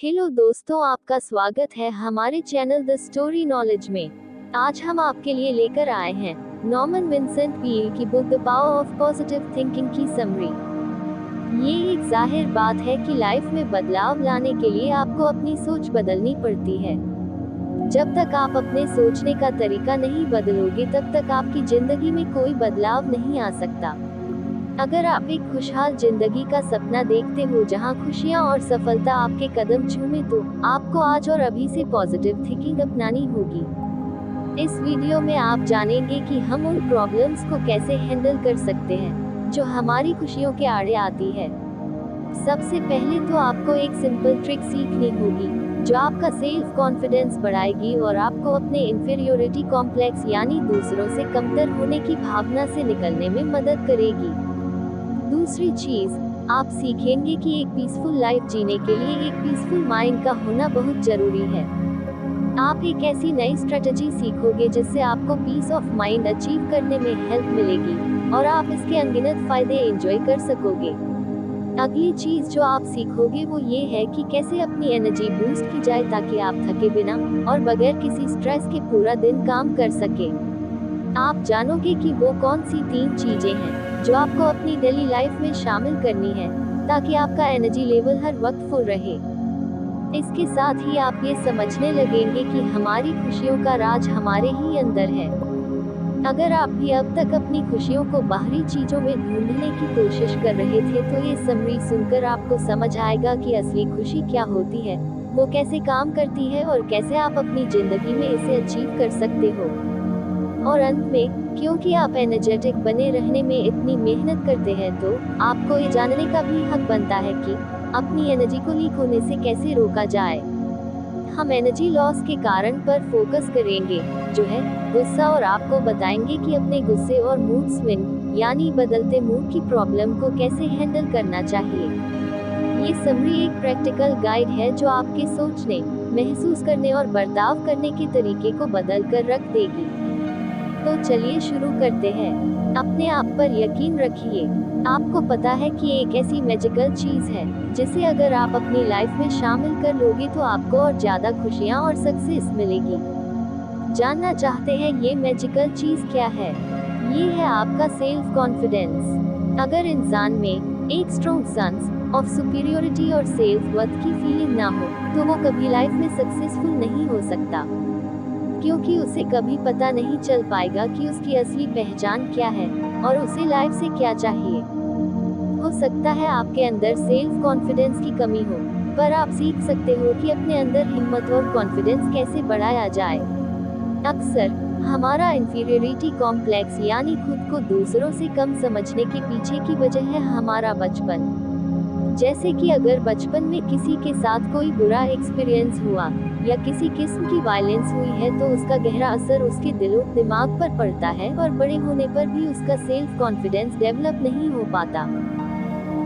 Hello दोस्तों, आपका स्वागत है हमारे चैनल द स्टोरी नॉलेज में। आज हम आपके लिए लेकर आए हैं नॉर्मन विंसेंट पील की book the power of positive thinking की समरी। ये एक जाहिर बात है कि लाइफ में बदलाव लाने के लिए आपको अपनी सोच बदलनी पड़ती है। जब तक आप अपने सोचने का तरीका नहीं बदलोगे तब तक आपकी जिंदगी में कोई बदलाव नहीं आ सकता। अगर आप एक खुशहाल जिंदगी का सपना देखते हो जहां खुशियां और सफलता आपके कदम छूमे, तो आपको आज और अभी से पॉजिटिव थिंकिंग अपनानी होगी। इस वीडियो में आप जानेंगे कि हम उन प्रॉब्लम्स को कैसे हैंडल कर सकते हैं जो हमारी खुशियों के आड़े आती है। सबसे पहले तो आपको एक सिंपल ट्रिक सीखनी होगी जो आपका सेल्फ कॉन्फिडेंस बढ़ाएगी और आपको अपने इंफीरियोरिटी कॉम्प्लेक्स यानी दूसरों से कमतर होने की भावना से निकलने में मदद करेगी। दूसरी चीज, आप सीखेंगे कि एक पीसफुल लाइफ जीने के लिए एक पीसफुल माइंड का होना बहुत जरूरी है। आप एक ऐसी नई स्ट्रेटजी सीखोगे जिससे आपको पीस ऑफ माइंड अचीव करने में हेल्प मिलेगी और आप इसके अनगिनत फायदे एंजॉय कर सकोगे। अगली चीज जो आप सीखोगे वो ये है कि कैसे अपनी एनर्जी बूस्ट की जाए ताकि आप थके बिना और बगैर किसी स्ट्रेस के पूरा दिन काम कर सके। आप जानोगे कि वो कौन सी 3 चीजें हैं जो आपको अपनी डेली लाइफ में शामिल करनी है ताकि आपका एनर्जी लेवल हर वक्त फुल रहे। इसके साथ ही आप ये समझने लगेंगे कि हमारी खुशियों का राज हमारे ही अंदर है। अगर आप भी अब तक अपनी खुशियों को बाहरी चीजों में ढूंढने की कोशिश कर रहे थे तो ये समरी सुनकर आपको समझ आएगा कि असली खुशी क्या होती है, वो कैसे काम करती है और कैसे आप अपनी जिंदगी में इसे अचीव कर सकते हो। और अंत में, क्योंकि आप एनर्जेटिक बने रहने में इतनी मेहनत करते हैं तो आपको ये जानने का भी हक बनता है कि अपनी एनर्जी को लीक होने से कैसे रोका जाए। हम एनर्जी लॉस के कारण पर फोकस करेंगे जो है गुस्सा, और आपको बताएंगे कि अपने गुस्से और मूड स्विंग यानी बदलते मूड की प्रॉब्लम को कैसे हैंडल करना चाहिए। ये समरी एक प्रैक्टिकल गाइड है जो आपके सोचने, महसूस करने और बर्ताव करने के तरीके को बदल कर रख देगी। तो चलिए शुरू करते हैं। अपने आप पर यकीन रखिए। आपको पता है कि एक ऐसी मैजिकल चीज है जिसे अगर आप अपनी लाइफ में शामिल कर लोगे तो आपको और ज्यादा खुशियां और सक्सेस मिलेगी। जानना चाहते हैं ये मैजिकल चीज क्या है? ये है आपका सेल्फ कॉन्फिडेंस। अगर इंसान में एक स्ट्रॉन्ग सेंस ऑफ सुपीरियोरिटी और सेल्फ वर्थ की फीलिंग ना हो तो वो कभी लाइफ में सक्सेसफुल नहीं हो सकता, क्योंकि उसे कभी पता नहीं चल पाएगा कि उसकी असली पहचान क्या है और उसे लाइफ से क्या चाहिए। हो सकता है आपके अंदर सेल्फ कॉन्फिडेंस की कमी हो, पर आप सीख सकते हो कि अपने अंदर हिम्मत और कॉन्फिडेंस कैसे बढ़ाया जाए। अक्सर हमारा इंफीरियरिटी कॉम्प्लेक्स यानी खुद को दूसरों से कम समझने के पीछे की वजह है हमारा बचपन। जैसे कि अगर बचपन में किसी के साथ कोई बुरा एक्सपीरियंस हुआ या किसी किस्म की वायलेंस हुई है तो उसका गहरा असर उसके दिलो दिमाग पर पड़ता है और बड़े होने पर भी उसका सेल्फ कॉन्फिडेंस डेवलप नहीं हो पाता।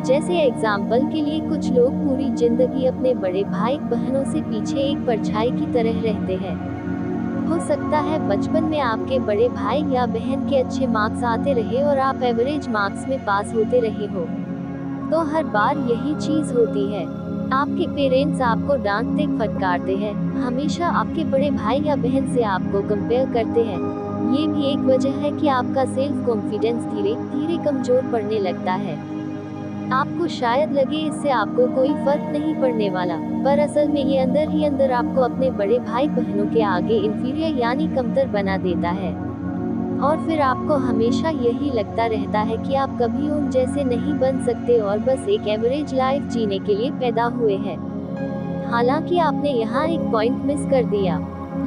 जैसे एग्जाम्पल के लिए, कुछ लोग पूरी जिंदगी अपने बड़े भाई बहनों से पीछे एक परछाई की तरह रहते हैं। हो सकता है बचपन में आपके बड़े भाई या बहन के अच्छे मार्क्स आते रहे और आप एवरेज मार्क्स में पास होते रहे हो, तो हर बार यही चीज होती है। आपके पेरेंट्स आपको डांटते फटकारते हैं, हमेशा आपके बड़े भाई या बहन से आपको कंपेयर करते हैं। ये भी एक वजह है कि आपका सेल्फ कॉन्फिडेंस धीरे धीरे कमजोर पड़ने लगता है। आपको शायद लगे इससे आपको कोई फर्क नहीं पड़ने वाला, पर असल में ये अंदर ही अंदर आपको अपने बड़े भाई बहनों के आगे इंफीरियर यानी कमतर बना देता है। और फिर आपको हमेशा यही लगता रहता है कि आप कभी उन जैसे नहीं बन सकते और बस एक एवरेज लाइफ जीने के लिए पैदा हुए हैं। हालांकि आपने यहाँ एक पॉइंट मिस कर दिया।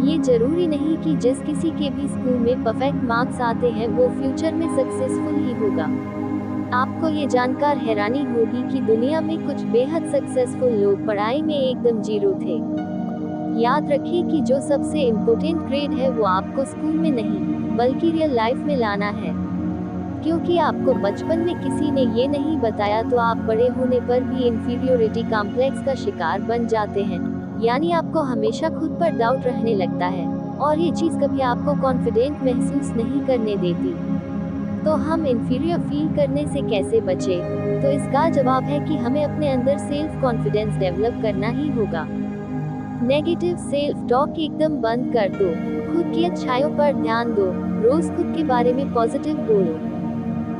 ये जरूरी नहीं कि जिस किसी के भी स्कूल में परफेक्ट मार्क्स आते हैं वो फ्यूचर में सक्सेसफुल ही होगा। आपको ये जानकर हैरानी होगी कि दुनिया में कुछ बेहद सक्सेसफुल लोग पढ़ाई में एकदम जीरो थे। याद रखिए कि जो सबसे इम्पोर्टेंट ग्रेड है वो आपको स्कूल में नहीं बल्कि रियल लाइफ में लाना है। क्योंकि आपको बचपन में किसी ने ये नहीं बताया तो आप बड़े होने पर भी इंफीरियोरिटी कॉम्प्लेक्स का शिकार बन जाते हैं, यानी आपको हमेशा खुद पर डाउट रहने लगता है और ये चीज कभी आपको कॉन्फिडेंट महसूस नहीं करने देती। तो हम इंफीरियर फील करने से कैसे बचे? तो इसका जवाब है कि हमें अपने अंदर सेल्फ कॉन्फिडेंस डेवलप करना ही होगा। नेगेटिव सेल्फ टॉक एकदम बंद कर दो। खुद की अच्छाइयों पर ध्यान दो। रोज खुद के बारे में पॉजिटिव बोलो।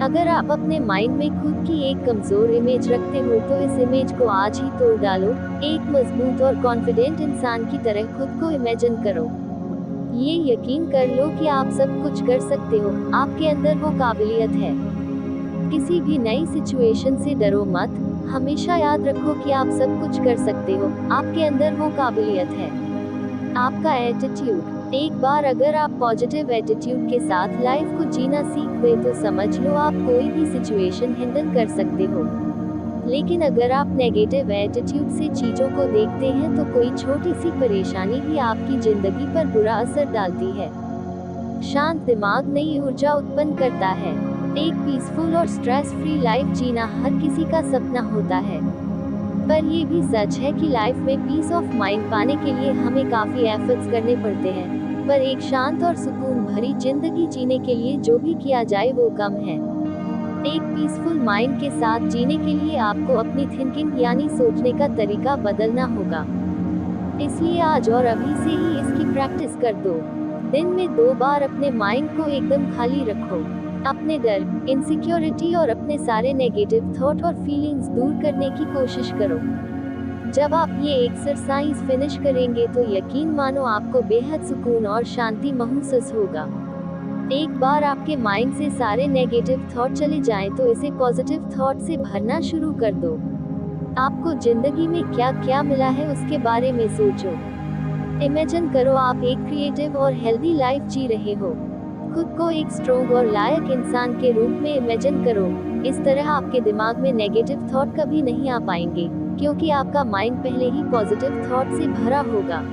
अगर आप अपने माइंड में खुद की एक कमजोर इमेज रखते हो तो इस इमेज को आज ही तोड़ डालो। एक मजबूत और कॉन्फिडेंट इंसान की तरह खुद को इमेजिन करो। ये यकीन कर लो कि आप सब कुछ कर सकते हो, आपके अंदर वो काबिलियत है। किसी भी नई सिचुएशन से डरो मत। हमेशा याद रखो कि आप सब कुछ कर सकते हो, आपके अंदर वो काबिलियत है। आपका एटीट्यूड। एक बार अगर आप पॉजिटिव एटीट्यूड के साथ लाइफ को जीना सीख गए तो समझ लो आप कोई भी सिचुएशन हैंडल कर सकते हो। लेकिन अगर आप नेगेटिव एटीट्यूड से चीजों को देखते हैं तो कोई छोटी सी परेशानी भी आपकी जिंदगी पर बुरा असर डालती है। शांत दिमाग नई ऊर्जा उत्पन्न करता है। एक पीसफुल और स्ट्रेस फ्री लाइफ जीना हर किसी का सपना होता है, पर ये भी सच है कि लाइफ में पीस ऑफ माइंड पाने के लिए हमें काफी एफर्ट्स करने पड़ते हैं, पर एक शांत और सुकून भरी जिंदगी जीने के लिए जो भी किया जाए वो कम है। एक पीसफुल माइंड के साथ जीने के लिए आपको अपनी थिंकिंग यानी सोचने का तरीका बदलना होगा। इसलिए आज और अभी से ही इसकी प्रैक्टिस कर दो। दिन में 2 बार अपने माइंड को एकदम खाली रखो। अपने डर, इनसिक्योरिटी और अपने सारे नेगेटिव थॉट और फीलिंग्स दूर करने की कोशिश करो। जब आप ये एक्सरसाइज फिनिश करेंगे तो यकीन मानो आपको बेहद सुकून और शांति महसूस होगा। एक बार आपके माइंड से सारे नेगेटिव थॉट चले जाएं तो इसे पॉजिटिव थॉट से भरना शुरू कर दो। आपको जिंदगी में क्या क्या मिला है उसके बारे में सोचो। इमेजिन करो आप एक क्रिएटिव और हेल्दी लाइफ जी रहे हो। खुद को एक स्ट्रॉन्ग और लायक इंसान के रूप में इमेजिन करो। इस तरह आपके दिमाग में नेगेटिव थॉट कभी नहीं आ पाएंगे, क्योंकि आपका माइंड पहले ही पॉजिटिव थॉट से भरा होगा।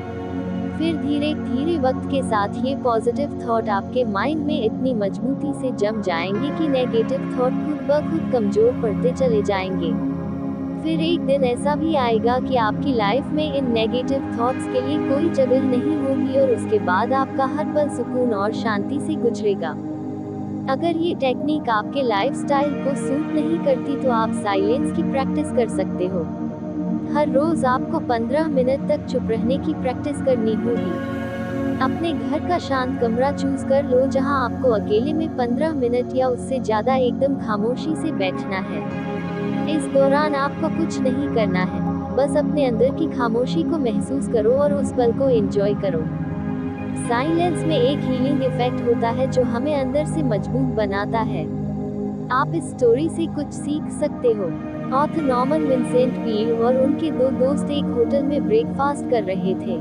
फिर धीरे धीरे वक्त के साथ ये पॉजिटिव थॉट आपके माइंड में इतनी मजबूती से जम जाएंगे कि नेगेटिव थॉट खुद ब खुद कमजोर पड़ते चले जाएंगे। फिर एक दिन ऐसा भी आएगा कि आपकी लाइफ में इन नेगेटिव थॉट्स के लिए कोई जगह नहीं होगी और उसके बाद आपका हर पल सुकून और शांति से गुजरेगा। अगर ये टेक्निक आपके लाइफस्टाइल को सूट नहीं करती तो आप साइलेंस की प्रैक्टिस कर सकते हो। हर रोज आपको 15 मिनट तक चुप रहने की प्रैक्टिस करनी होगी। अपने घर का शांत कमरा चूज कर लो जहां आपको अकेले में 15 मिनट या उससे ज्यादा एकदम खामोशी से बैठना है। इस दौरान आपको कुछ नहीं करना है, बस अपने अंदर की खामोशी को महसूस करो और उस पल को एंजॉय करो। साइलेंस में एक हीलिंग इफेक्ट होता है जो हमें अंदर से मजबूत बनाता है। आप इस स्टोरी से कुछ सीख सकते हो। ऑथर नॉर्मन विंसेंट पील और उनके 2 दोस्त एक होटल में ब्रेकफास्ट कर रहे थे।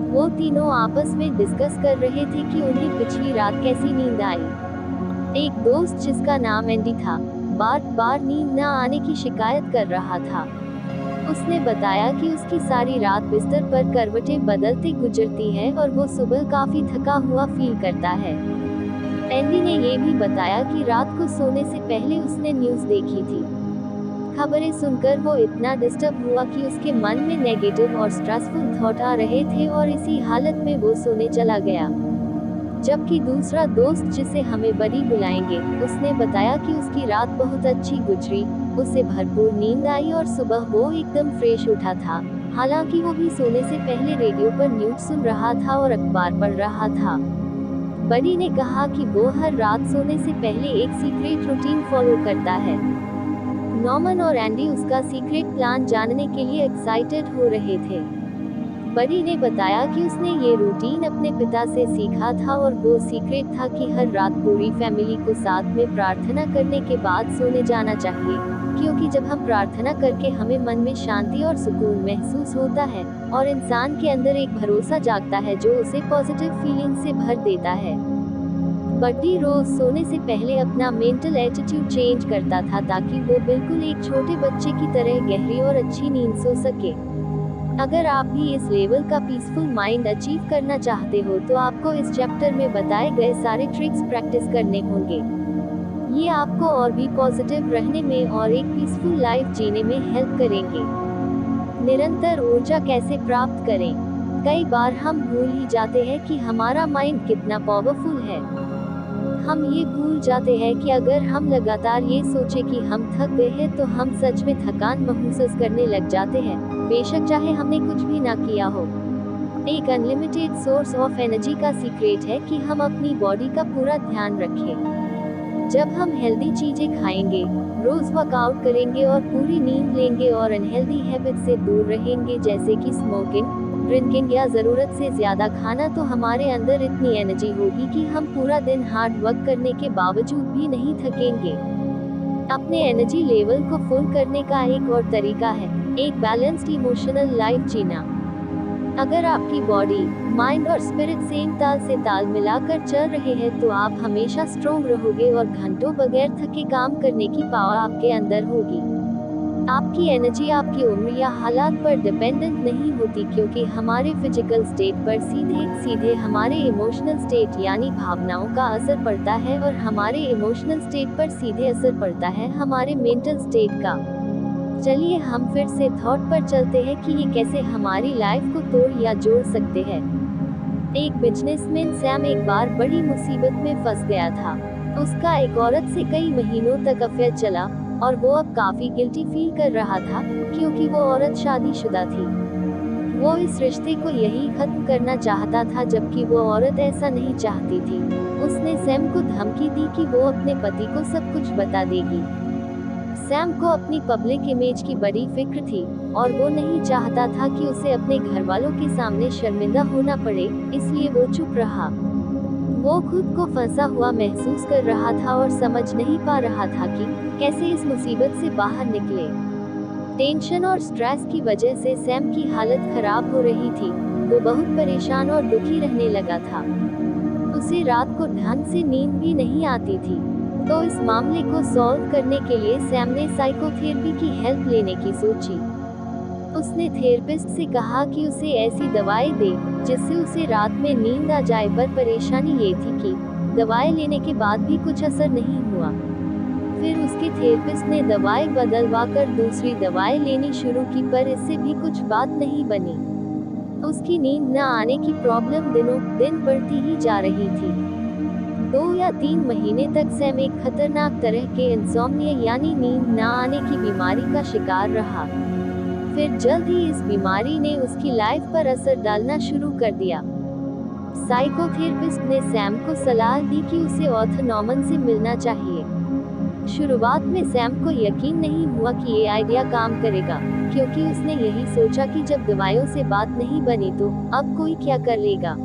वो तीनों आपस में डिस्कस कर रहे थे कि उन्हें पिछली रात कैसी नींद आई। एक दोस्त जिसका नाम एंडी था, बार बार नींद न आने की शिकायत कर रहा था। उसने बताया कि उसकी सारी रात बिस्तर पर करवटें बदलते गुजरती है और वो सुबह काफी थका हुआ फील करता है। एंडी ने ये भी बताया कि रात को सोने से पहले उसने न्यूज़ देखी थी। खबरें सुनकर वो इतना डिस्टर्ब हुआ कि उसके मन में नेगेटिव और स्ट्रेसफुल थॉट आ रहे थे और इसी हालत में वो सोने चला गया। जबकि दूसरा दोस्त, जिसे हमें बड़ी बुलाएंगे, उसने बताया कि उसकी रात बहुत अच्छी गुजरी, उसे भरपूर नींद आई और सुबह वो एकदम फ्रेश उठा था। हालांकि वो भी सोने से पहले रेडियो पर न्यूज़ सुन रहा था और अखबार पढ़ रहा था। बड़ी ने कहा कि वो हर रात सोने से पहले एक सीक्रेट रूटीन फॉलो करता है। नॉर्मन और एंडी उसका सीक्रेट प्लान जानने के लिए एक्साइटेड हो रहे थे। बड़ी ने बताया कि उसने ये रूटीन अपने पिता से सीखा था और वो सीक्रेट था कि हर रात पूरी फैमिली को साथ में प्रार्थना करने के बाद सोने जाना चाहिए, क्योंकि जब हम प्रार्थना करके हमें मन में शांति और सुकून महसूस होता है और इंसान के अंदर एक भरोसा जागता है जो उसे पॉजिटिव फीलिंग से भर देता है। बड्डी रोज सोने से पहले अपना मेंटल एटीट्यूड चेंज करता था ताकि वो बिल्कुल एक छोटे बच्चे की तरह गहरी और अच्छी नींद सो सके। अगर आप भी इस लेवल का पीसफुल माइंड अचीव करना चाहते हो तो आपको इस चैप्टर में बताए गए सारे ट्रिक्स प्रैक्टिस करने होंगे। ये आपको और भी पॉजिटिव रहने में और एक पीसफुल लाइफ जीने में हेल्प करेंगे। निरंतर ऊर्जा कैसे प्राप्त करें? कई बार हम भूल ही जाते हैं कि हमारा माइंड कितना पावरफुल है। हम ये भूल जाते हैं कि अगर हम लगातार ये सोचे कि हम थक गए हैं तो हम सच में थकान महसूस करने लग जाते हैं, बेशक चाहे हमने कुछ भी ना किया हो। एक अनलिमिटेड सोर्स ऑफ एनर्जी का सीक्रेट है कि हम अपनी बॉडी का पूरा ध्यान रखें। जब हम हेल्दी चीजें खाएंगे, रोज वर्कआउट करेंगे और पूरी नींद लेंगे और अनहेल्दी हैबिट से दूर रहेंगे जैसे कि स्मोकिंग, ड्रिंकिंग या जरूरत से ज्यादा खाना, तो हमारे अंदर इतनी एनर्जी होगी कि हम पूरा दिन हार्ड वर्क करने के बावजूद भी नहीं थकेंगे। अपने एनर्जी लेवल को फुल करने का एक और तरीका है एक बैलेंस्ड इमोशनल लाइफ जीना। अगर आपकी बॉडी, माइंड और स्पिरिट सेम ताल से ताल मिलाकर चल रहे हैं तो आप हमेशा स्ट्रोंग रहोगे और घंटों बगैर थके काम करने की पावर आपके अंदर होगी। आपकी एनर्जी आपकी उम्र या हालात पर डिपेंडेंट नहीं होती, क्योंकि हमारे फिजिकल स्टेट पर सीधे सीधे हमारे इमोशनल स्टेट यानी भावनाओं का असर पड़ता है और हमारे इमोशनल स्टेट पर सीधे असर पड़ता है हमारे मेंटल स्टेट का। चलिए हम फिर से थॉट पर चलते हैं कि ये कैसे हमारी लाइफ को तोड़ या जोड़ सकते हैं। एक बिजनेसमैन सैम एक बार बड़ी मुसीबत में फंस गया था। उसका एक औरत से कई महीनों तक अफेयर चला और वो अब काफी गिल्टी फील कर रहा था, क्योंकि वो औरत शादीशुदा थी। वो इस रिश्ते को यही खत्म करना चाहता था, जबकि वो औरत ऐसा नहीं चाहती थी। उसने सैम को धमकी दी कि वो अपने पति को सब कुछ बता देगी। सैम को अपनी पब्लिक इमेज की बड़ी फिक्र थी और वो नहीं चाहता था कि उसे अपने घर वालों के सामने शर्मिंदा होना पड़े, इसलिए वो चुप रहा। वो खुद को फंसा हुआ महसूस कर रहा था और समझ नहीं पा रहा था कि कैसे इस मुसीबत से बाहर निकले। टेंशन और स्ट्रेस की वजह से सैम की हालत खराब हो रही थी। वो बहुत परेशान और दुखी रहने लगा था। उसे रात को ढंग से नींद भी नहीं आती थी। तो इस मामले को सॉल्व करने के लिए सैम ने साइकोथेरेपी की हेल्प लेने की सोची। उसने थेरेपिस्ट से कहा कि उसे ऐसी दवाई दे जिससे उसे रात में नींद आ जाए, पर परेशानी ये थी कि दवाई लेने के बाद भी कुछ असर नहीं हुआ। फिर उसके थेरेपिस्ट ने दवाई बदलवा कर दूसरी दवाई लेनी शुरू की, पर इससे भी कुछ बात नहीं बनी। उसकी नींद न आने की प्रॉब्लम दिनों दिन बढ़ती ही जा रही थी। 2 या 3 महीने तक सैम एक खतरनाक तरह के इंसोम्निया यानी नींद न आने की बीमारी का शिकार रहा। फिर जल्द ही इस बीमारी ने उसकी लाइफ पर असर डालना शुरू कर दिया। साइकोथेरेपिस्ट ने सैम को सलाह दी कि उसे ऑथर नॉर्मन से मिलना चाहिए। शुरुआत में सैम को यकीन नहीं हुआ कि ये आइडिया काम करेगा, क्योंकि उसने यही सोचा कि जब दवाइयों से बात नहीं बनी तो अब कोई क्या कर लेगा।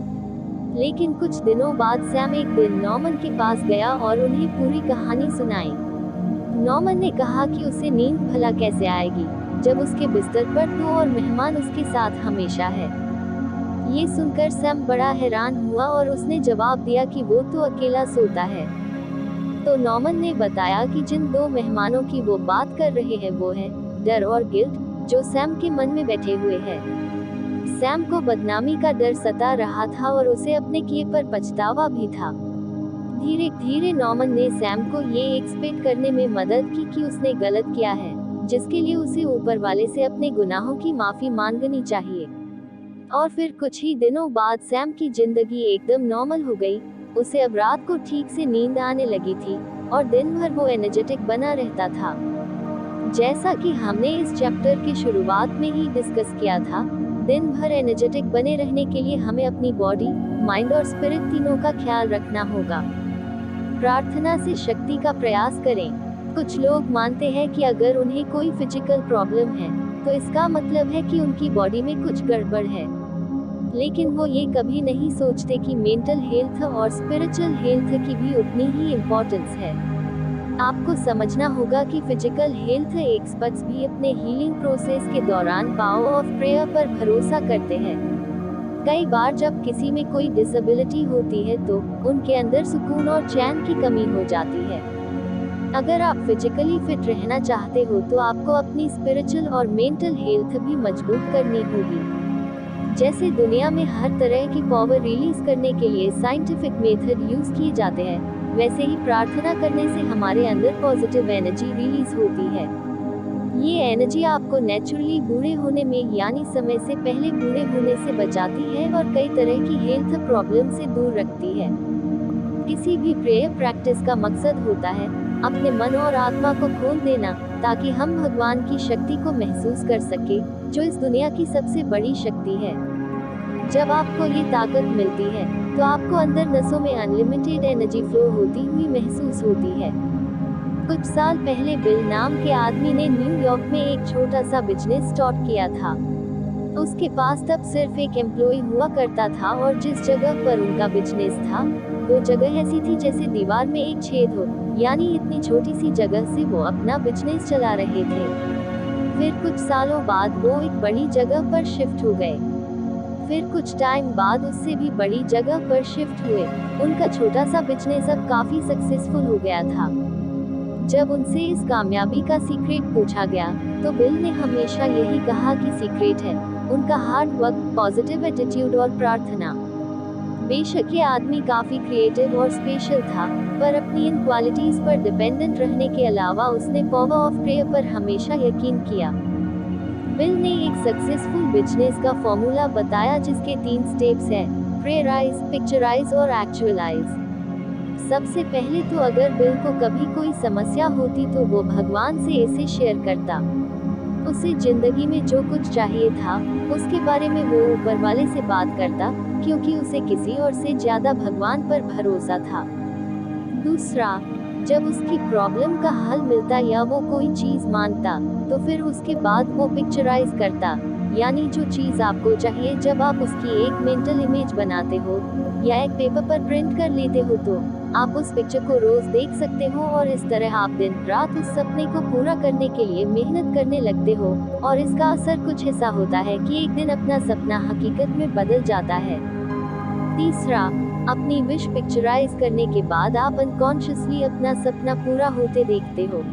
लेकिन कुछ दिनों बाद सैम एक दिन नॉर्मन के पास गया और उन्हें पूरी कहानी सुनाई। नॉर्मन ने कहा कि उसे नींद भला कैसे आएगी जब उसके बिस्तर पर तू और मेहमान उसके साथ हमेशा है। ये सुनकर सैम बड़ा हैरान हुआ और उसने जवाब दिया कि वो तो अकेला सोता है। तो नॉर्मन ने बताया कि जिन 2 मेहमानों की वो बात कर रहे हैं वो है डर और गिल्ट, जो सैम के मन में बैठे हुए हैं। सैम को बदनामी का डर सता रहा था और उसे अपने किए पर पछतावा भी था। धीरे धीरे नॉर्मन ने सैम को ये एक्सपेक्ट करने में मदद की कि उसने गलत किया है, जिसके लिए उसे ऊपर वाले से अपने गुनाहों की माफी मांगनी चाहिए। और फिर कुछ ही दिनों बाद सैम की जिंदगी एकदम नॉर्मल हो गई। उसे अब रात को ठीक से नींद आने लगी थी और दिन भर वो एनर्जेटिक बना रहता था। जैसा कि हमने इस चैप्टर की शुरुआत में ही डिस्कस किया था, दिन भर एनर्जेटिक बने रहने के लिए हमें अपनी बॉडी, माइंड और स्पिरिट तीनों का ख्याल रखना होगा। प्रार्थना से शक्ति का प्रयास करें। कुछ लोग मानते हैं कि अगर उन्हें कोई फिजिकल प्रॉब्लम है तो इसका मतलब है कि उनकी बॉडी में कुछ गड़बड़ है, लेकिन वो ये कभी नहीं सोचते कि मेंटल हेल्थ और स्पिरिचुअल हेल्थ की भी उतनी ही इम्पोर्टेंस है। आपको समझना होगा कि फिजिकल हेल्थ एक्सपर्ट्स भी अपने हीलिंग प्रोसेस के दौरान पावर ऑफ प्रेयर पर भरोसा करते हैं। कई बार जब किसी में कोई डिसेबिलिटी होती है तो उनके अंदर सुकून और चैन की कमी हो जाती है। अगर आप फिजिकली फिट रहना चाहते हो तो आपको अपनी स्पिरिचुअल और मेंटल हेल्थ भी मजबूत करनी होगी। जैसे दुनिया में हर तरह की पावर रिलीज करने के लिए साइंटिफिक मेथड यूज किए जाते हैं, वैसे ही प्रार्थना करने से हमारे अंदर पॉजिटिव एनर्जी रिलीज होती है। ये एनर्जी आपको नेचुरली बूढ़े होने में यानी समय से पहले बूढ़े होने से बचाती है और कई तरह की हेल्थ प्रॉब्लम से दूर रखती है। किसी भी प्रेयर प्रैक्टिस का मकसद होता है अपने मन और आत्मा को खोल देना, ताकि हम भगवान की शक्ति को महसूस कर सके, जो इस दुनिया की सबसे बड़ी शक्ति है। जब आपको ये ताकत मिलती है, तो आपको अंदर नसों में अनलिमिटेड एनर्जी फ्लो होती हुई महसूस होती है। कुछ साल पहले बिल नाम के आदमी ने न्यूयॉर्क में एक छोटा सा बिजनेस स्टार्ट किया था। उसके पास तब सिर्फ एक एम्प्लॉय हुआ करता था और जिस जगह पर उनका बिजनेस था, वो जगह ऐसी थी जैसे दीवार में एक छेद हो, यानी इतनी छोटी सी जगह से वो अपना बिजनेस चला रहे थे। फिर कुछ सालों बाद वो एक बड़ी जगह पर शिफ्ट हो गए। फिर कुछ टाइम बाद उससे भी बड़ी जगह पर शिफ्ट हुए। उनका छोटा सा बिजनेस अब काफी सक्सेसफुल हो गया था। जब उनसे इस कामयाबी का सीक्रेट पूछा गया, तो बिल ने हमेशा यही कहा कि सीक्रेट है उनका हार्ड वर्क, पॉजिटिव एटीट्यूड और प्रार्थना। बेशक ये आदमी काफी क्रिएटिव और स्पेशल था, पर अपनी इन क्वालिटीज पर डिपेंडेंट रहने के अलावा उसने पावर ऑफ प्रेयर पर हमेशा यकीन किया। बिल ने एक सक्सेसफुल बिजनेस का फॉर्मूला बताया जिसके 3 स्टेप्स हैं: प्रेयराइज, पिक्चराइज और एक्चुअलाइज। सबसे पहले तो अगर बिल को कभी कोई समस्या होती तो वो भगवान से इसे शेयर करता। उसे जिंदगी में जो कुछ चाहिए था, उसके बारे में वो ऊपर वाले से बात करता, क्योंकि उसे किसी और से ज्यादा भगवान पर भरोसा था। दूसरा, जब उसकी प्रॉब्लम का हल मिलता या वो कोई चीज मांगता, तो फिर उसके बाद वो पिक्चराइज करता, यानी जो चीज आपको चाहिए जब आप उसकी एक मेंटल इमेज बनाते हो या एक पेपर पर प्रिंट कर लेते हो, तो आप उस पिक्चर को रोज देख सकते हो और इस तरह आप दिन रात उस सपने को पूरा करने के लिए मेहनत करने लगते हो, और इसका असर कुछ ऐसा होता है कि एक दिन अपना सपना हकीकत में बदल जाता है। तीसरा, अपनी विश पिक्चराइज करने के बाद आप अनकॉन्शियसली अपना सपना पूरा होते देखते हो।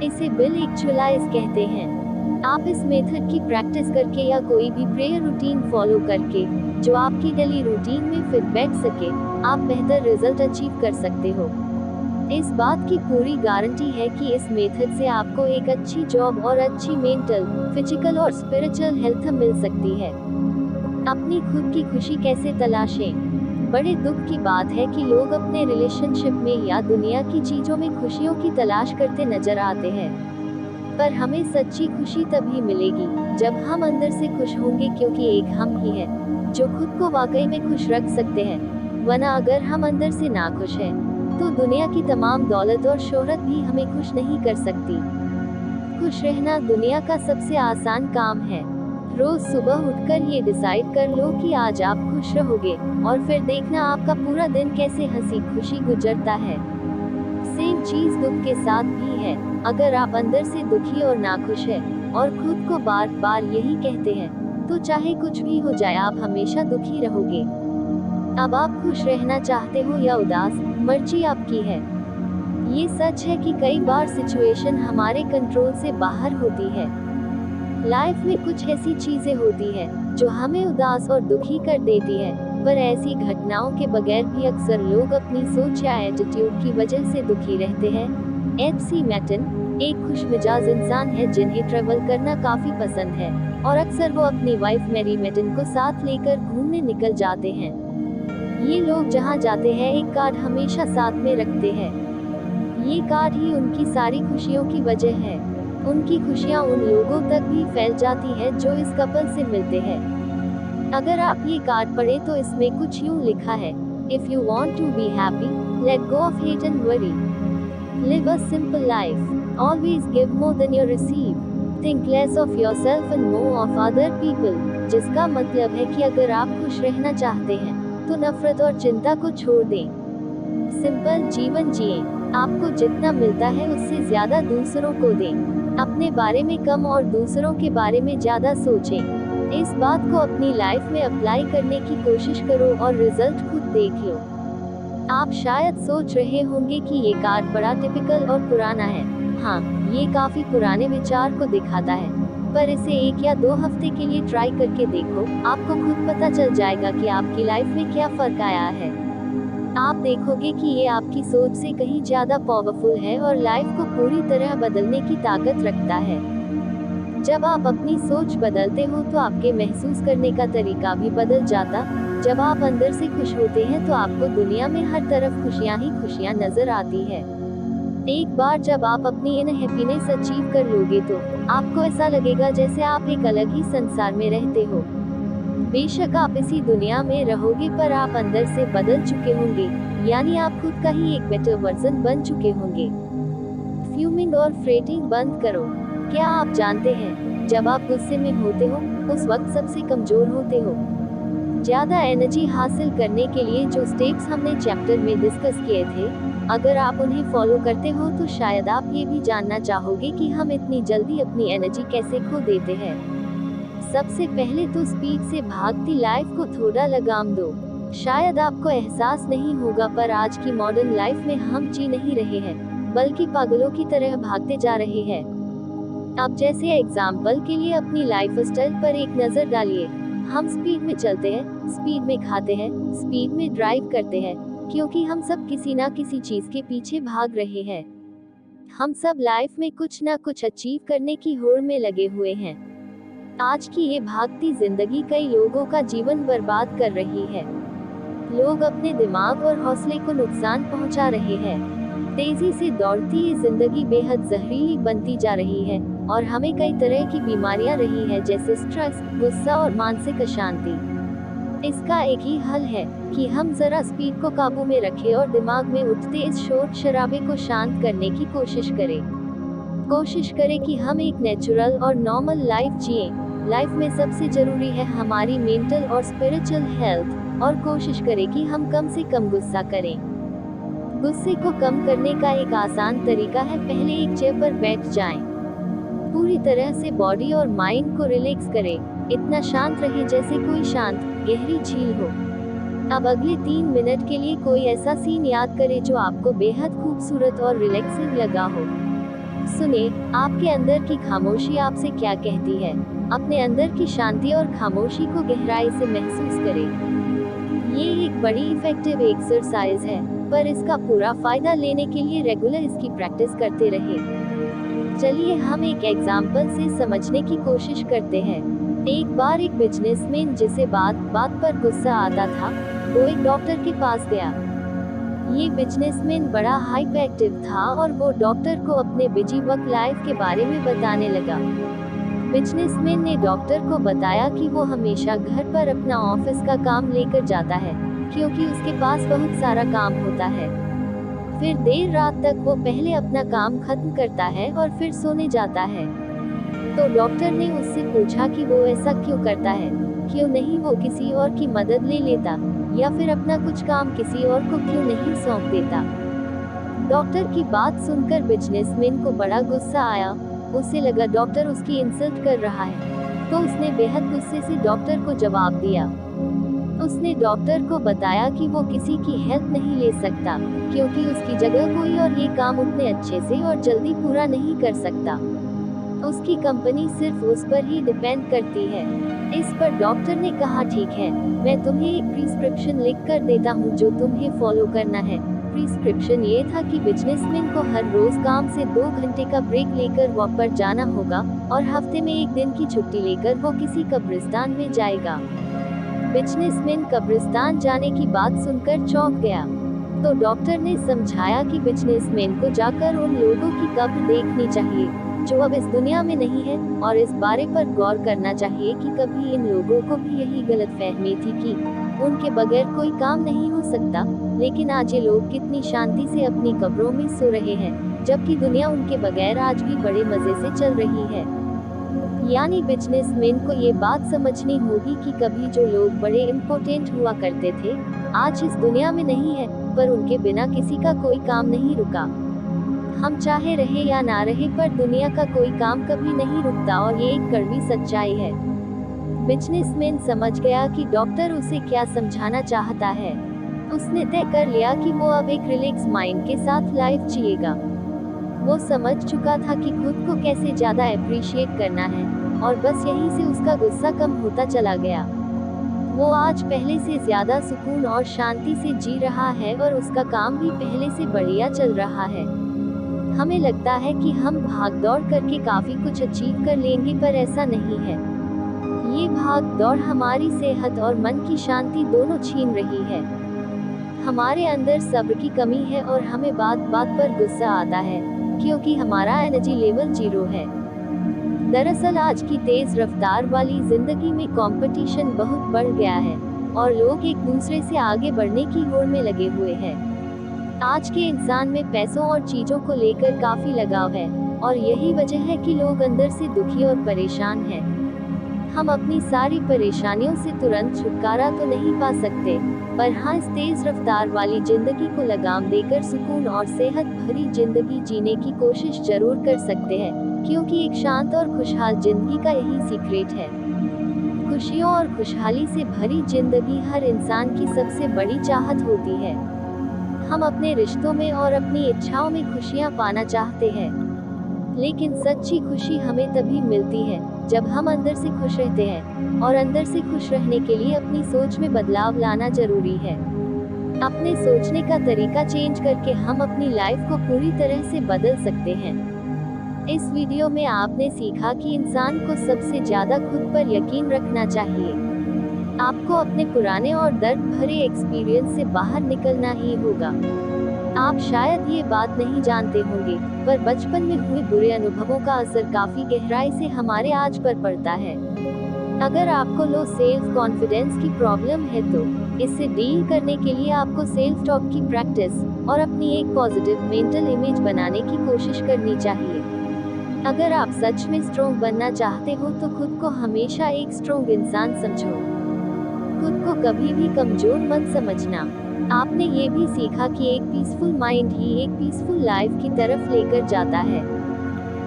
इसे बिल एक्चुअलाइज कहते हैं। आप इस मेथड की प्रैक्टिस करके या कोई भी प्रेयर रूटीन फॉलो करके, जो आपकी डेली रूटीन में फिट बैठ सके, आप बेहतर रिजल्ट अचीव कर सकते हो। इस बात की पूरी गारंटी है कि इस मेथड से आपको एक अच्छी जॉब और अच्छी मेंटल, फिजिकल और स्पिरिचुअल हेल्थ मिल सकती है। अपनी खुद की खुशी कैसे तलाशें? बड़े दुख की बात है कि लोग अपने रिलेशनशिप में या दुनिया की चीजों में खुशियों की तलाश करते नजर आते हैं। पर हमें सच्ची खुशी तभी मिलेगी जब हम अंदर से खुश होंगे, क्योंकि एक हम ही है जो खुद को वाकई में खुश रख सकते हैं। वरना अगर हम अंदर से ना खुश हैं, तो दुनिया की तमाम दौलत और शोहरत भी हमें खुश नहीं कर सकती। खुश रहना दुनिया का सबसे आसान काम है। रोज सुबह उठकर ये डिसाइड कर लो कि आज आप खुश रहोगे, और फिर देखना आपका पूरा दिन कैसे हंसी खुशी गुजरता है। सेम चीज दुख के साथ भी है। अगर आप अंदर से दुखी और नाखुश हैं और खुद को बार बार यही कहते हैं, तो चाहे कुछ भी हो जाए आप हमेशा दुखी रहोगे। अब आप खुश रहना चाहते हो या उदास, मर्जी आपकी है। ये सच है कि कई बार सिचुएशन हमारे कंट्रोल से बाहर होती है। लाइफ में कुछ ऐसी चीजें होती हैं जो हमें उदास और दुखी कर देती हैं, पर ऐसी घटनाओं के बगैर भी अक्सर लोग अपनी सोच या एटीट्यूड की वजह से दुखी रहते हैं। एच.सी. मैटन एक खुशमिजाज इंसान है जिन्हें ट्रैवल करना काफी पसंद है, और अक्सर वो अपनी वाइफ मैरी मैटन को साथ लेकर घूमने निकल जाते हैं। ये लोग जहाँ जाते हैं एक कार्ड हमेशा साथ में रखते हैं। ये कार्ड ही उनकी सारी खुशियों की वजह है। उनकी खुशियाँ उन लोगों तक भी फैल जाती है जो इस कपल से मिलते हैं। अगर आप ये कार्ड पढ़े तो इसमें कुछ यूं लिखा है: If you want to be happy, let go of hate and worry. Live a simple life. Always give more than you receive. Think less of yourself and more of other people. जिसका मतलब है कि अगर आप खुश रहना चाहते हैं, तो नफरत और चिंता को छोड़ दें। सिंपल जीवन जिए। आपको जितना मिलता है उससे ज्यादा दूसरों को दें। अपने बारे में कम और दूसरों के बारे में ज्यादा सोचें। इस बात को अपनी लाइफ में अप्लाई करने की कोशिश करो और रिजल्ट खुद देख लो। आप शायद सोच रहे होंगे कि ये कार्ड बड़ा टिपिकल और पुराना है। हाँ, ये काफी पुराने विचार को दिखाता है, पर इसे 1 या 2 हफ्ते के लिए ट्राई करके देखो। आपको खुद पता चल जाएगा कि आपकी लाइफ में क्या फर्क आया है। आप देखोगे कि ये आपकी सोच से कहीं ज्यादा पावरफुल है और लाइफ को पूरी तरह बदलने की ताकत रखता है। जब आप अपनी सोच बदलते हो तो आपके महसूस करने का तरीका भी बदल जाता। जब आप अंदर से खुश होते हैं तो आपको दुनिया में हर तरफ खुशियां ही खुशियां नजर आती है। एक बार जब आप अपनी इन हैप्पीनेस अचीव कर लोगे तो आपको ऐसा लगेगा जैसे आप एक अलग ही संसार में रहते हो। बेशक आप इसी दुनिया में रहोगे पर आप अंदर से बदल चुके होंगे, यानी आप खुद का ही एक बेटर वर्जन बन चुके होंगे। फ्यूमिंग और फ्रेटिंग बंद करो। क्या आप जानते हैं, जब आप गुस्से में होते हो उस वक्त सबसे कमजोर होते हो। ज्यादा एनर्जी हासिल करने के लिए जो स्टेप्स हमने चैप्टर में डिस्कस किए थे, अगर आप उन्हें फॉलो करते हो तो शायद आप ये भी जानना चाहोगे कि हम इतनी जल्दी अपनी एनर्जी कैसे खो देते हैं। सबसे पहले तो स्पीड से भागती लाइफ को थोड़ा लगाम दो। शायद आपको एहसास नहीं होगा पर आज की मॉडर्न लाइफ में हम जी नहीं रहे हैं, बल्कि पागलों की तरह भागते जा रहे हैं। अब जैसे एग्जाम्पल के लिए अपनी लाइफ स्टाइल पर एक नजर डालिए। हम स्पीड में चलते हैं, स्पीड में खाते हैं, स्पीड में ड्राइव करते हैं, क्योंकि हम सब किसी ना किसी चीज के पीछे भाग रहे हैं। हम सब लाइफ में कुछ ना कुछ अचीव करने की होड़ में लगे हुए हैं। आज की ये भागती जिंदगी कई लोगों का जीवन बर्बाद कर रही है। लोग अपने दिमाग और हौसले को नुकसान पहुंचा रहे हैं। तेजी से दौड़ती ये जिंदगी बेहद जहरीली बनती जा रही है और हमें कई तरह की बीमारियां रही है, जैसे स्ट्रेस, गुस्सा और मानसिक अशांति। इसका एक ही हल है कि हम जरा स्पीड को काबू में रखें और दिमाग में उठते इस शोर शराबे को शांत करने की कोशिश करें। कोशिश करें कि हम एक नेचुरल और नॉर्मल लाइफ जिए। लाइफ में सबसे जरूरी है हमारी मेंटल और स्पिरिचुअल हेल्थ, और कोशिश करें कि हम कम से कम गुस्सा करें। गुस्से को कम करने का एक आसान तरीका है, पहले एक चेयर पर बैठ जाएं। पूरी तरह से बॉडी और माइंड को रिलैक्स करें, इतना शांत रहे जैसे कोई शांत गहरी झील हो। अब अगले 3 मिनट के लिए कोई ऐसा सीन याद करें जो आपको बेहद खूबसूरत और रिलैक्सिंग लगा हो। सुने, आपके अंदर की खामोशी आपसे क्या कहती है। अपने अंदर की शांति और खामोशी को गहराई से महसूस करें। ये एक बड़ी इफेक्टिव एक्सरसाइज है, पर इसका पूरा फायदा लेने के लिए रेगुलर इसकी प्रैक्टिस करते रहें। चलिए हम एक एग्जाम्पल से समझने की कोशिश करते हैं। एक बार एक बिजनेसमैन जिसे बात बात पर गुस्सा आता था, वो एक डॉक्टर के पास गया। ये बिजनेसमैन बड़ा हाइपर एक्टिव था और वो डॉक्टर को अपने बिजी वर्क लाइफ के बारे में बताने लगा। बिजनेसमैन ने डॉक्टर को बताया कि वो हमेशा घर पर अपना ऑफिस का काम लेकर जाता है, क्योंकि उसके पास बहुत सारा काम होता है। फिर देर रात तक वो पहले अपना काम खत्म करता है और फिर सोने जाता है। तो डॉक्टर ने उससे पूछा कि वो ऐसा क्यों करता है, क्यों नहीं वो किसी और की मदद ले लेता, या फिर अपना कुछ काम किसी और को क्यों नहीं सौंप देता। डॉक्टर की बात सुनकर बिजनेसमैन को बड़ा गुस्सा आया। उसे लगा डॉक्टर उसकी इंसल्ट कर रहा है, तो उसने बेहद गुस्से से डॉक्टर को जवाब दिया। उसने डॉक्टर को बताया कि वो किसी की हेल्प नहीं ले सकता, क्योंकि उसकी जगह कोई और ये काम उतने अच्छे से और जल्दी पूरा नहीं कर सकता। उसकी कंपनी सिर्फ उस पर ही डिपेंड करती है। इस पर डॉक्टर ने कहा, ठीक है, मैं तुम्हें एक प्रिस्क्रिप्शन लिख कर देता हूँ जो तुम्हें फॉलो करना है। प्रिस्क्रिप्शन ये था कि बिजनेसमैन को हर रोज काम से 2 घंटे का ब्रेक लेकर वॉक पर जाना होगा और हफ्ते में 1 दिन की छुट्टी लेकर वो किसी कब्रिस्तान में जाएगा। बिजनेसमैन कब्रिस्तान जाने की बात सुनकर चौंक गया। तो डॉक्टर ने समझाया कि बिजनेसमैन को जाकर उन लोगों की कब्र देखनी चाहिए जो अब इस दुनिया में नहीं है, और इस बारे पर गौर करना चाहिए कि कभी इन लोगों को भी यही गलतफहमी थी कि उनके बगैर कोई काम नहीं हो सकता, लेकिन आज ये लोग कितनी शांति से अपनी कब्रों में सो रहे हैं, जबकि दुनिया उनके बगैर आज भी बड़े मजे से चल रही है। यानी बिजनेसमैन को ये बात समझनी होगी कि कभी जो लोग बड़े इम्पोर्टेंट हुआ करते थे, आज इस दुनिया में नहीं है, पर उनके बिना किसी का कोई काम नहीं रुका। हम चाहे रहे या ना रहे, पर दुनिया का कोई काम कभी नहीं रुकता, और ये एक कड़वी सच्चाई है। बिजनेसमैन समझ गया कि डॉक्टर उसे क्या समझाना चाहता है। उसने तय कर लिया कि वो अब एक रिलैक्स माइंड के साथ लाइफ जिएगा। वो समझ चुका था कि खुद को कैसे ज्यादा अप्रिशिएट करना है, और बस यहीं से उसका गुस्सा कम होता चला गया। वो आज पहले से ज्यादा सुकून और शांति से जी रहा है और उसका काम भी पहले से बढ़िया चल रहा है। हमें लगता है कि हम भाग दौड़ करके काफी कुछ अचीव कर लेंगे, पर ऐसा नहीं है। ये भाग दौड़ हमारी सेहत और मन की शांति दोनों छीन रही है। हमारे अंदर सब्र की कमी है और हमें बात बात पर गुस्सा आता है, क्योंकि हमारा एनर्जी लेवल 0 है। दरअसल आज की तेज रफ्तार वाली जिंदगी में कंपटीशन बहुत बढ़ गया है और लोग एक दूसरे से आगे बढ़ने की होड़ में लगे हुए हैं। आज के इंसान में पैसों और चीजों को लेकर काफी लगाव है और यही वजह है कि लोग अंदर से दुखी और परेशान हैं। हम अपनी सारी परेशानियों से तुरंत छुटकारा तो नहीं पा सकते, पर हाँ, इस तेज रफ्तार वाली जिंदगी को लगाम देकर सुकून और सेहत भरी जिंदगी जीने की कोशिश जरूर कर सकते हैं, क्योंकि एक शांत और खुशहाल जिंदगी का यही सीक्रेट है। खुशियों और खुशहाली से भरी जिंदगी हर इंसान की सबसे बड़ी चाहत होती है। हम अपने रिश्तों में और अपनी इच्छाओं में खुशियां पाना चाहते हैं, लेकिन सच्ची खुशी हमें तभी मिलती है जब हम अंदर से खुश रहते हैं, और अंदर से खुश रहने के लिए अपनी सोच में बदलाव लाना जरूरी है। अपने सोचने का तरीका चेंज करके हम अपनी लाइफ को पूरी तरह से बदल सकते हैं। इस वीडियो में आपने सीखा कि इंसान को सबसे ज्यादा खुद पर यकीन रखना चाहिए। आपको अपने पुराने और दर्द भरे एक्सपीरियंस से बाहर निकलना ही होगा। आप शायद ये बात नहीं जानते होंगे, पर बचपन में हुए बुरे अनुभवों का असर काफी गहराई से हमारे आज पर पड़ता है। अगर आपको लो सेल्फ कॉन्फिडेंस की प्रॉब्लम है तो इससे डील करने के लिए आपको सेल्फ टॉक की प्रैक्टिस और अपनी एक पॉजिटिव मेंटल इमेज बनाने की कोशिश करनी चाहिए। अगर आप सच में स्ट्रॉन्ग बनना चाहते हो तो खुद को हमेशा एक स्ट्रॉन्ग इंसान समझो। खुद को कभी भी कमजोर मत समझना। आपने ये भी सीखा कि एक पीसफुल माइंड ही एक पीसफुल लाइफ की तरफ लेकर जाता है।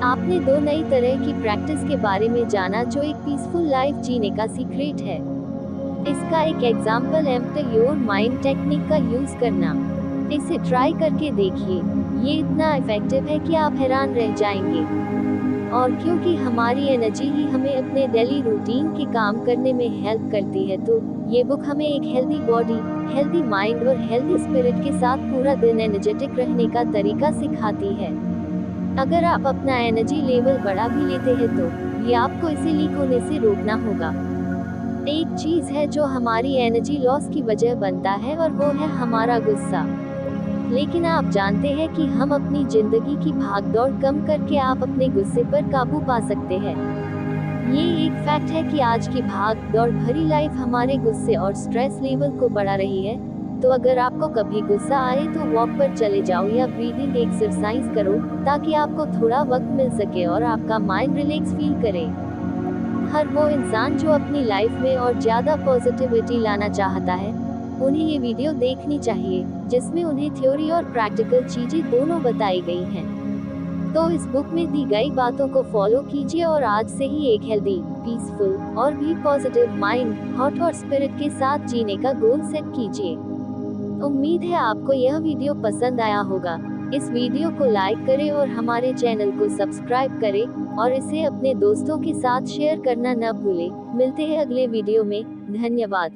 आपने 2 नई तरह की प्रैक्टिस के बारे में जाना जो एक पीसफुल लाइफ जीने का सीक्रेट है। इसका एक example empty your mind technique का यूज करना। इसे ट्राई करके देखिए, ये इतना इफेक्टिव है कि आप हैरान रह जाएंगे। और क्योंकि हमारी एनर्जी ही हमें अपने डेली रूटीन के काम करने में हेल्प करती है, तो ये बुक हमें एक हेल्दी बॉडी, हेल्दी माइंड और हेल्दी स्पिरिट के साथ पूरा दिन एनर्जेटिक रहने का तरीका सिखाती है। अगर आप अपना एनर्जी लेवल बढ़ा भी लेते हैं तो ये आपको इसे लीक होने से रोकना होगा। एक चीज है जो हमारी एनर्जी लॉस की वजह बनता है और वो है हमारा गुस्सा। लेकिन आप जानते हैं कि हम अपनी जिंदगी की भागदौड़ कम करके आप अपने गुस्से पर काबू पा सकते हैं। ये एक फैक्ट है कि आज की भाग-दौड़ भरी लाइफ हमारे गुस्से और स्ट्रेस लेवल को बढ़ा रही है। तो अगर आपको कभी गुस्सा आए तो वॉक पर चले जाओ या ब्रीदिंग एक्सरसाइज करो, ताकि आपको थोड़ा वक्त मिल सके और आपका माइंड रिलैक्स फील करे। हर वो इंसान जो अपनी लाइफ में और ज्यादा पॉजिटिविटी लाना चाहता है, उन्हें ये वीडियो देखनी चाहिए, जिसमें उन्हें थ्योरी और प्रैक्टिकल चीजें दोनों बताई गई हैं। तो इस बुक में दी गई बातों को फॉलो कीजिए और आज से ही एक हेल्दी, पीसफुल और भी पॉजिटिव माइंड, हॉट और स्पिरिट के साथ जीने का गोल सेट कीजिए। उम्मीद है आपको यह वीडियो पसंद आया होगा। इस वीडियो को लाइक करें और हमारे चैनल को सब्सक्राइब करें और इसे अपने दोस्तों के साथ शेयर करना न भूलें। मिलते हैं अगले वीडियो में। धन्यवाद।